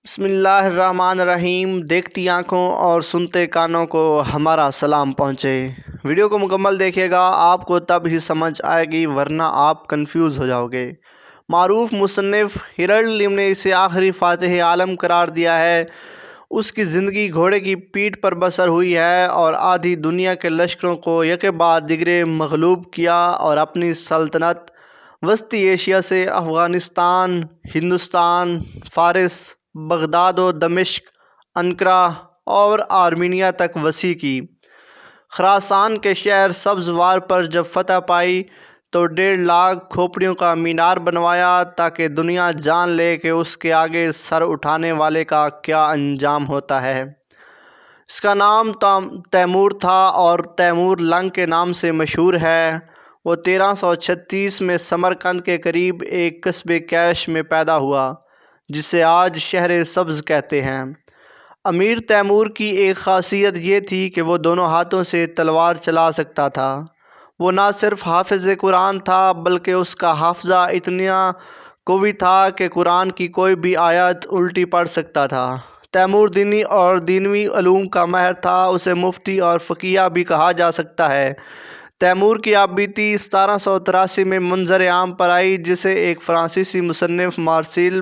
بسم اللہ الرحمن الرحیم۔ دیکھتی آنکھوں اور سنتے کانوں کو ہمارا سلام پہنچے۔ ویڈیو کو مکمل دیکھیے گا، آپ کو تب ہی سمجھ آئے گی ورنہ آپ کنفیوز ہو جاؤ گے۔ معروف مصنف ہیرالڈ نے اسے آخری فاتح عالم قرار دیا ہے۔ اس کی زندگی گھوڑے کی پیٹھ پر بسر ہوئی ہے اور آدھی دنیا کے لشکروں کو یکے بعد دیگرے مغلوب کیا اور اپنی سلطنت وسطی ایشیا سے افغانستان، ہندوستان، فارس، بغداد و دمشق، انقرہ اور آرمینیا تک وسیع کی۔ خراسان کے شہر سبزوار پر جب فتح پائی تو 1.5 لاکھ کھوپڑیوں کا مینار بنوایا تاکہ دنیا جان لے کہ اس کے آگے سر اٹھانے والے کا کیا انجام ہوتا ہے۔ اس کا نام تیمور تھا اور تیمور لنگ کے نام سے مشہور ہے۔ وہ 1336 میں سمرقند کے قریب ایک قصبے کیش میں پیدا ہوا جسے آج شہر سبز کہتے ہیں۔ امیر تیمور کی ایک خاصیت یہ تھی کہ وہ دونوں ہاتھوں سے تلوار چلا سکتا تھا۔ وہ نہ صرف حافظ قرآن تھا بلکہ اس کا حافظہ اتنا قوی تھا کہ قرآن کی کوئی بھی آیت الٹی پڑھ سکتا تھا۔ تیمور دینی اور دنیوی علوم کا ماہر تھا، اسے مفتی اور فقیہ بھی کہا جا سکتا ہے۔ تیمور کی آپبیتی 1783 میں منظر عام پر آئی جسے ایک فرانسیسی مصنف مارسیل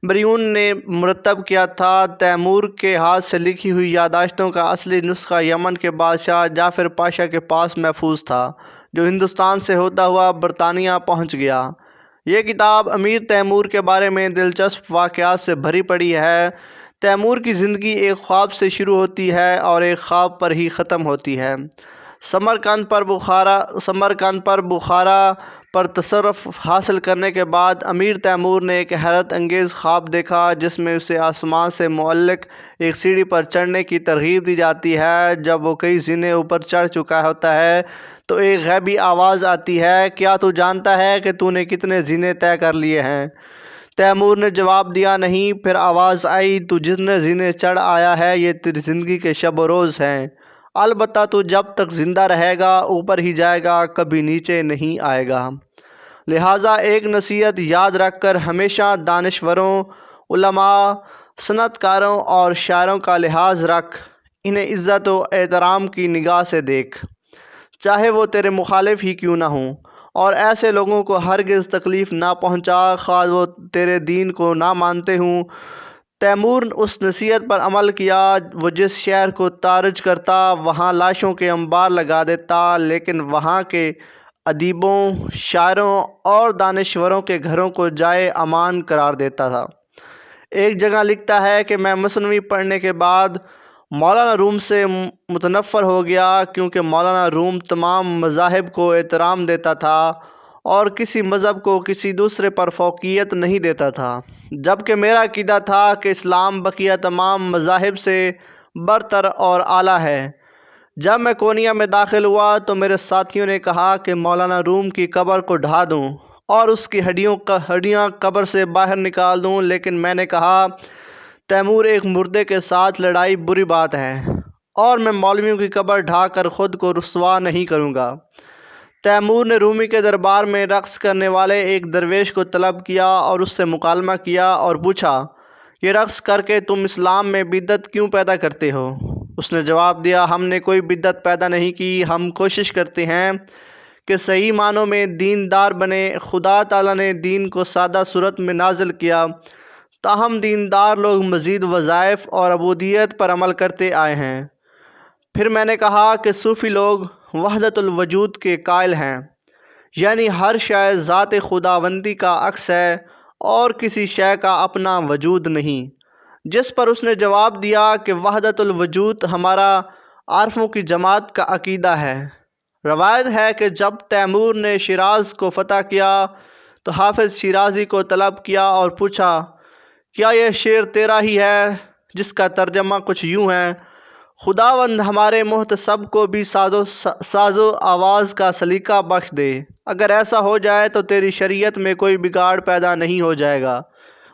بریون نے مرتب کیا تھا۔ تیمور کے ہاتھ سے لکھی ہوئی یادداشتوں کا اصلی نسخہ یمن کے بادشاہ جعفر پاشا کے پاس محفوظ تھا جو ہندوستان سے ہوتا ہوا برطانیہ پہنچ گیا۔ یہ کتاب امیر تیمور کے بارے میں دلچسپ واقعات سے بھری پڑی ہے۔ تیمور کی زندگی ایک خواب سے شروع ہوتی ہے اور ایک خواب پر ہی ختم ہوتی ہے۔ سمرقند پر بخارا پر تصرف حاصل کرنے کے بعد امیر تیمور نے ایک حیرت انگیز خواب دیکھا جس میں اسے آسمان سے معلق ایک سیڑھی پر چڑھنے کی ترغیب دی جاتی ہے۔ جب وہ کئی زینے اوپر چڑھ چکا ہوتا ہے تو ایک غیبی آواز آتی ہے، کیا تو جانتا ہے کہ تو نے کتنے زینے طے کر لیے ہیں؟ تیمور نے جواب دیا، نہیں۔ پھر آواز آئی، تو جتنے زینے چڑھ آیا ہے یہ تیری زندگی کے شب و روز ہیں، البتہ تو جب تک زندہ رہے گا اوپر ہی جائے گا، کبھی نیچے نہیں آئے گا۔ لہٰذا ایک نصیحت یاد رکھ کر ہمیشہ دانشوروں، علماء، صنعت کاروں اور شاعروں کا لحاظ رکھ، انہیں عزت و احترام کی نگاہ سے دیکھ، چاہے وہ تیرے مخالف ہی کیوں نہ ہوں، اور ایسے لوگوں کو ہرگز تکلیف نہ پہنچا خواہ وہ تیرے دین کو نہ مانتے ہوں۔ تیمور اس نصیحت پر عمل کیا۔ وہ جس شہر کو تارج کرتا وہاں لاشوں کے انبار لگا دیتا، لیکن وہاں کے ادیبوں، شاعروں اور دانشوروں کے گھروں کو جائے امان قرار دیتا تھا۔ ایک جگہ لکھتا ہے کہ میں مثنوی پڑھنے کے بعد مولانا روم سے متنفر ہو گیا کیونکہ مولانا روم تمام مذاہب کو احترام دیتا تھا اور کسی مذہب کو کسی دوسرے پر فوقیت نہیں دیتا تھا، جبکہ میرا عقیدہ تھا کہ اسلام بقیہ تمام مذاہب سے برتر اور اعلیٰ ہے۔ جب میں کونیا میں داخل ہوا تو میرے ساتھیوں نے کہا کہ مولانا روم کی قبر کو ڈھا دوں اور اس کی ہڈیاں قبر سے باہر نکال دوں، لیکن میں نے کہا، تیمور، ایک مردے کے ساتھ لڑائی بری بات ہے اور میں مولویوں کی قبر ڈھا کر خود کو رسوا نہیں کروں گا۔ تیمور نے رومی کے دربار میں رقص کرنے والے ایک درویش کو طلب کیا اور اس سے مکالمہ کیا اور پوچھا، یہ رقص کر کے تم اسلام میں بدعت کیوں پیدا کرتے ہو؟ اس نے جواب دیا، ہم نے کوئی بدعت پیدا نہیں کی، ہم کوشش کرتے ہیں کہ صحیح معنوں میں دیندار بنے۔ خدا تعالیٰ نے دین کو سادہ صورت میں نازل کیا، تاہم دیندار لوگ مزید وظائف اور عبودیت پر عمل کرتے آئے ہیں۔ پھر میں نے کہا کہ صوفی لوگ وحدت الوجود کے قائل ہیں، یعنی ہر شے ذات خداوندی کا عکس ہے اور کسی شے کا اپنا وجود نہیں، جس پر اس نے جواب دیا کہ وحدت الوجود ہمارا عارفوں کی جماعت کا عقیدہ ہے۔ روایت ہے کہ جب تیمور نے شیراز کو فتح کیا تو حافظ شیرازی کو طلب کیا اور پوچھا، کیا یہ شعر تیرا ہی ہے؟ جس کا ترجمہ کچھ یوں ہے، خداوند ہمارے محتسب کو بھی ساز و آواز کا سلیقہ بخش دے، اگر ایسا ہو جائے تو تیری شریعت میں کوئی بگاڑ پیدا نہیں ہو جائے گا۔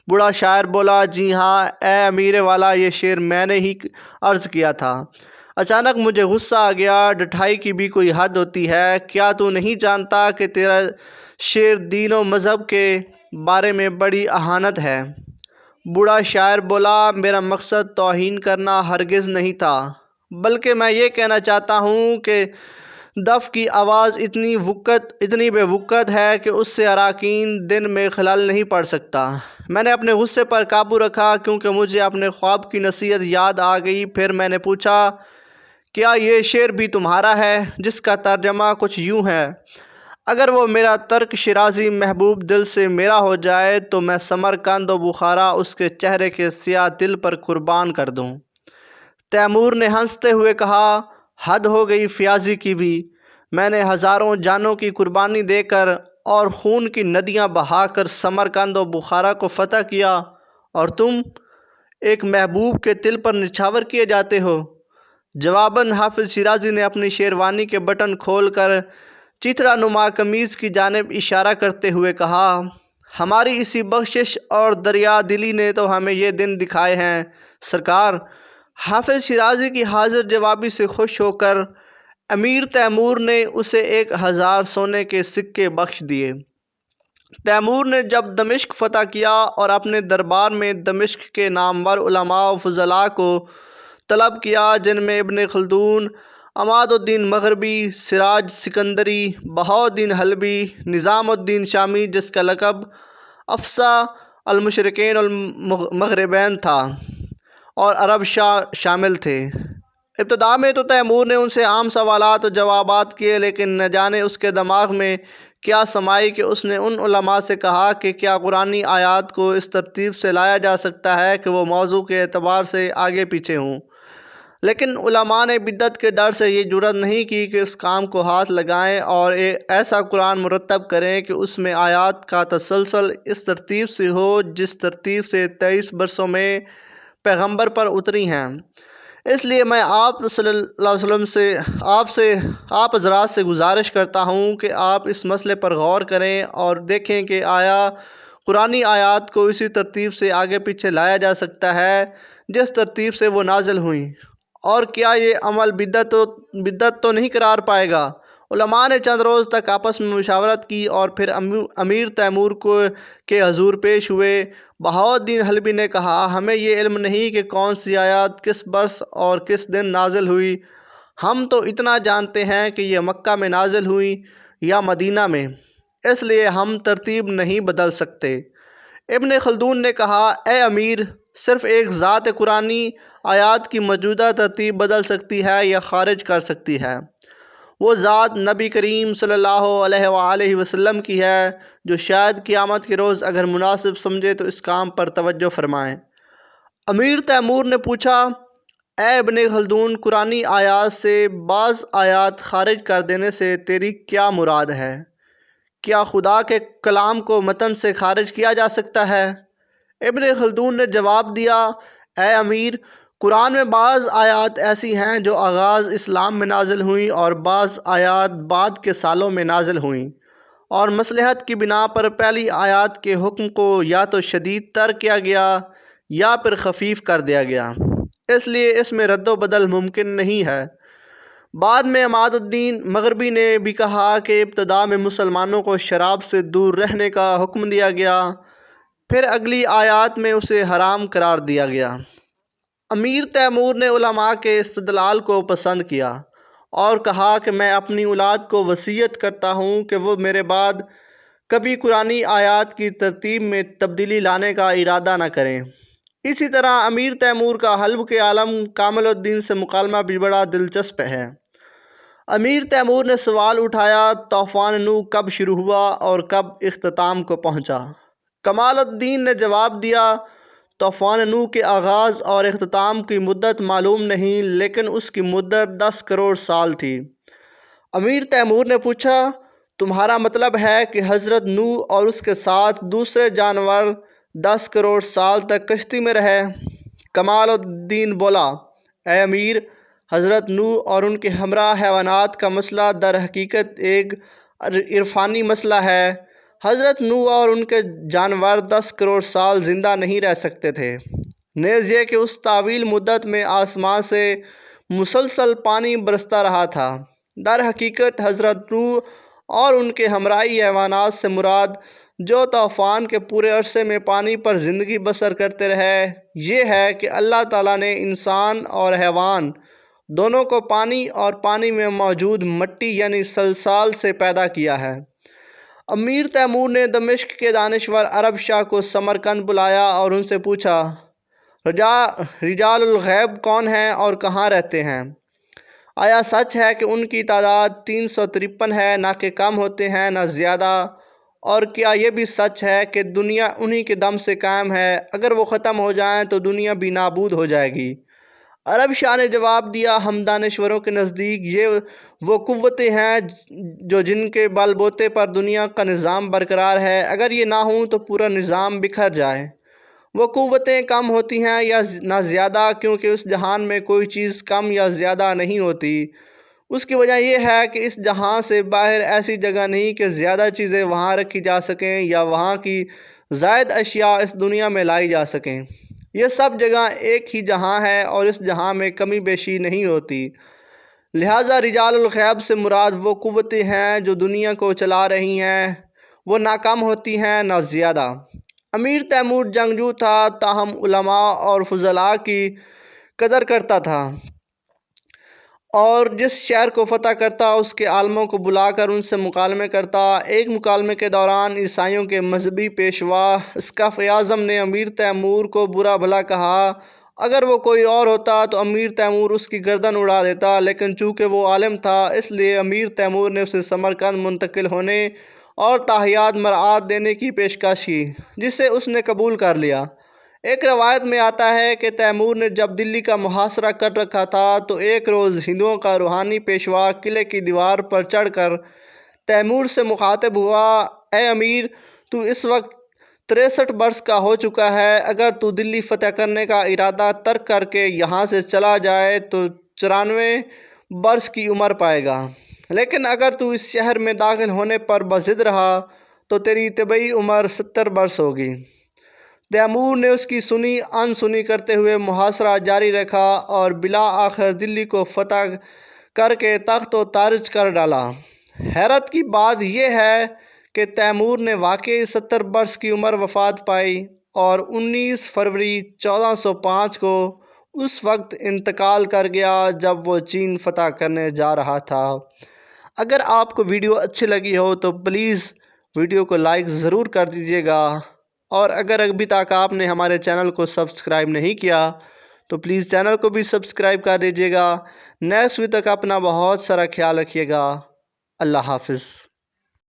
بوڑھا شاعر بولا، جی ہاں اے امیر والا، یہ شعر میں نے ہی عرض کیا تھا۔ اچانک مجھے غصہ آ گیا، ڈٹھائی کی بھی کوئی حد ہوتی ہے، کیا تو نہیں جانتا کہ تیرا شعر دین و مذہب کے بارے میں بڑی اہانت ہے؟ بوڑھا شاعر بولا، میرا مقصد توہین کرنا ہرگز نہیں تھا، بلکہ میں یہ کہنا چاہتا ہوں کہ دف کی آواز اتنی بے وقت ہے کہ اس سے اراکین دن میں خلل نہیں پڑ سکتا۔ میں نے اپنے غصے پر قابو رکھا کیونکہ مجھے اپنے خواب کی نصیحت یاد آ گئی۔ پھر میں نے پوچھا، کیا یہ شعر بھی تمہارا ہے؟ جس کا ترجمہ کچھ یوں ہے: اگر وہ میرا ترک شیرازی محبوب دل سے میرا ہو جائے تو میں سمرقند و بخارا اس کے چہرے کے سیاہ دل پر قربان کر دوں۔ تیمور نے ہنستے ہوئے کہا، حد ہو گئی فیاضی کی بھی، میں نے ہزاروں جانوں کی قربانی دے کر اور خون کی ندیاں بہا کر سمرقند و بخارا کو فتح کیا، اور تم ایک محبوب کے دل پر نچھاور کیے جاتے ہو۔ جواباً حافظ شیرازی نے اپنی شیروانی کے بٹن کھول کر چترا نما قمیض کی جانب اشارہ کرتے ہوئے کہا، ہماری اسی بخشش اور دریا دلی نے تو ہمیں یہ دن دکھائے ہیں سرکار۔ حافظ شیرازی کی حاضر جوابی سے خوش ہو کر امیر تیمور نے اسے 1000 سونے کے سکے بخش دیے۔ تیمور نے جب دمشق فتح کیا اور اپنے دربار میں دمشق کے نامور علماء و فضلاء کو طلب کیا، جن میں ابن خلدون، عماد الدین مغربی، سراج سکندری، بہاؤالدین حلبی، نظام الدین شامی جس کا لقب افصح المشرقین والمغربین تھا، اور عرب شامل تھے۔ ابتدا میں تو تیمور نے ان سے عام سوالات و جوابات کیے، لیکن نہ جانے اس کے دماغ میں کیا سمائی کہ اس نے ان علماء سے کہا کہ کیا قرآنی آیات کو اس ترتیب سے لایا جا سکتا ہے کہ وہ موضوع کے اعتبار سے آگے پیچھے ہوں۔ لیکن علماء نے بدعت کے ڈر سے یہ جرأت نہیں کی کہ اس کام کو ہاتھ لگائیں اور ایسا قرآن مرتب کریں کہ اس میں آیات کا تسلسل اس ترتیب سے ہو جس ترتیب سے 23 برسوں میں پیغمبر پر اتری ہیں۔ اس لیے میں آپ صلی اللہ علیہ وسلم سے آپ حضرات سے گزارش کرتا ہوں کہ آپ اس مسئلے پر غور کریں اور دیکھیں کہ آیا قرآنی آیات کو اسی ترتیب سے آگے پیچھے لایا جا سکتا ہے جس ترتیب سے وہ نازل ہوئیں، اور کیا یہ عمل بدعت تو نہیں قرار پائے گا۔ علماء نے چند روز تک آپس میں مشاورت کی اور پھر امیر تیمور کے حضور پیش ہوئے۔ بہاؤالدین حلبی نے کہا، ہمیں یہ علم نہیں کہ کون سی آیات کس برس اور کس دن نازل ہوئی، ہم تو اتنا جانتے ہیں کہ یہ مکہ میں نازل ہوئی یا مدینہ میں، اس لیے ہم ترتیب نہیں بدل سکتے۔ ابن خلدون نے کہا، اے امیر، صرف ایک ذات قرآنی آیات کی موجودہ ترتیب بدل سکتی ہے یا خارج کر سکتی ہے۔ وہ ذات نبی کریم صلی اللہ علیہ وآلہ وسلم کی ہے، جو شاید قیامت کے روز اگر مناسب سمجھے تو اس کام پر توجہ فرمائیں۔ امیر تیمور نے پوچھا، اے ابن خلدون، قرآنی آیات سے بعض آیات خارج کر دینے سے تیری کیا مراد ہے؟ کیا خدا کے کلام کو متن سے خارج کیا جا سکتا ہے؟ ابن خلدون نے جواب دیا، اے امیر، قرآن میں بعض آیات ایسی ہیں جو آغاز اسلام میں نازل ہوئیں اور بعض آیات بعد کے سالوں میں نازل ہوئیں، اور مصلحت کی بنا پر پہلی آیات کے حکم کو یا تو شدید تر کیا گیا یا پھر خفیف کر دیا گیا، اس لیے اس میں رد و بدل ممکن نہیں ہے۔ بعد میں عماد الدین مغربی نے بھی کہا کہ ابتدا میں مسلمانوں کو شراب سے دور رہنے کا حکم دیا گیا، پھر اگلی آیات میں اسے حرام قرار دیا گیا۔ امیر تیمور نے علماء کے استدلال کو پسند کیا اور کہا کہ میں اپنی اولاد کو وصیت کرتا ہوں کہ وہ میرے بعد کبھی قرآنی آیات کی ترتیب میں تبدیلی لانے کا ارادہ نہ کریں۔ اسی طرح امیر تیمور کا حلب کے عالم کامل الدین سے مکالمہ بھی بڑا دلچسپ ہے۔ امیر تیمور نے سوال اٹھایا، طوفان نوح کب شروع ہوا اور کب اختتام کو پہنچا؟ کمال الدین نے جواب دیا، طوفان نوح کے آغاز اور اختتام کی مدت معلوم نہیں، لیکن اس کی مدت 10 کروڑ سال تھی۔ امیر تیمور نے پوچھا، تمہارا مطلب ہے کہ حضرت نوح اور اس کے ساتھ دوسرے جانور 10 کروڑ سال تک کشتی میں رہے؟ کمال الدین بولا، اے امیر، حضرت نوح اور ان کے ہمراہ حیوانات کا مسئلہ در حقیقت ایک عرفانی مسئلہ ہے۔ حضرت نوح اور ان کے جانور 10 کروڑ سال زندہ نہیں رہ سکتے تھے، نیز یہ کہ اس طویل مدت میں آسمان سے مسلسل پانی برستا رہا تھا۔ در حقیقت حضرت نوح اور ان کے ہمراہی حیوانات سے مراد جو طوفان کے پورے عرصے میں پانی پر زندگی بسر کرتے رہے، یہ ہے کہ اللہ تعالیٰ نے انسان اور حیوان دونوں کو پانی اور پانی میں موجود مٹی یعنی سلسال سے پیدا کیا ہے۔ امیر تیمور نے دمشق کے دانشور عرب شاہ کو سمرقند بلایا اور ان سے پوچھا، رجال الغیب کون ہیں اور کہاں رہتے ہیں؟ آیا سچ ہے کہ ان کی تعداد 353 ہے، نہ کہ کم ہوتے ہیں نہ زیادہ؟ اور کیا یہ بھی سچ ہے کہ دنیا انہی کے دم سے قائم ہے، اگر وہ ختم ہو جائیں تو دنیا بھی نابود ہو جائے گی؟ عرب شاہ نے جواب دیا، ہم دانشوروں کے نزدیک یہ وہ قوتیں ہیں جو جن کے بل بوتے پر دنیا کا نظام برقرار ہے، اگر یہ نہ ہوں تو پورا نظام بکھر جائے۔ وہ قوتیں کم ہوتی ہیں یا نہ زیادہ، کیونکہ اس جہان میں کوئی چیز کم یا زیادہ نہیں ہوتی۔ اس کی وجہ یہ ہے کہ اس جہان سے باہر ایسی جگہ نہیں کہ زیادہ چیزیں وہاں رکھی جا سکیں یا وہاں کی زائد اشیاء اس دنیا میں لائی جا سکیں۔ یہ سب جگہ ایک ہی جہاں ہے اور اس جہاں میں کمی بیشی نہیں ہوتی۔ لہٰذا رجال الغیب سے مراد وہ قوتیں ہیں جو دنیا کو چلا رہی ہیں، وہ نہ کم ہوتی ہیں نہ زیادہ۔ امیر تیمور جنگجو تھا، تاہم علماء اور فضلاء کی قدر کرتا تھا، اور جس شہر کو فتح کرتا اس کے عالموں کو بلا کر ان سے مکالمے کرتا۔ ایک مکالمے کے دوران عیسائیوں کے مذہبی پیشوا اسقف اعظم نے امیر تیمور کو برا بھلا کہا۔ اگر وہ کوئی اور ہوتا تو امیر تیمور اس کی گردن اڑا دیتا، لیکن چونکہ وہ عالم تھا اس لیے امیر تیمور نے اسے سمرقند منتقل ہونے اور تاحیات مراعات دینے کی پیشکش کی، جسے اس نے قبول کر لیا۔ ایک روایت میں آتا ہے کہ تیمور نے جب دلی کا محاصرہ کر رکھا تھا تو ایک روز ہندوؤں کا روحانی پیشوا قلعے کی دیوار پر چڑھ کر تیمور سے مخاطب ہوا، اے امیر، تو اس وقت 63 برس کا ہو چکا ہے، اگر تو دلی فتح کرنے کا ارادہ ترک کر کے یہاں سے چلا جائے تو 94 برس کی عمر پائے گا، لیکن اگر تو اس شہر میں داخل ہونے پر بضد رہا تو تیری طبعی عمر 70 برس ہوگی۔ تیمور نے اس کی سنی ان سنی کرتے ہوئے محاصرہ جاری رکھا اور بالآخر دلی کو فتح کر کے تخت و تاج کر ڈالا۔ حیرت کی بات یہ ہے کہ تیمور نے واقعی 70 برس کی عمر وفات پائی اور 19 فروری 1405 کو اس وقت انتقال کر گیا جب وہ چین فتح کرنے جا رہا تھا۔ اگر آپ کو ویڈیو اچھی لگی ہو تو پلیز ویڈیو کو لائک ضرور کر دیجیے گا، اور اگر ابھی تک آپ نے ہمارے چینل کو سبسکرائب نہیں کیا تو پلیز چینل کو بھی سبسکرائب کر دیجیے گا۔ نیکسٹ ویڈیو تک اپنا بہت سارا خیال رکھیے گا۔ اللہ حافظ۔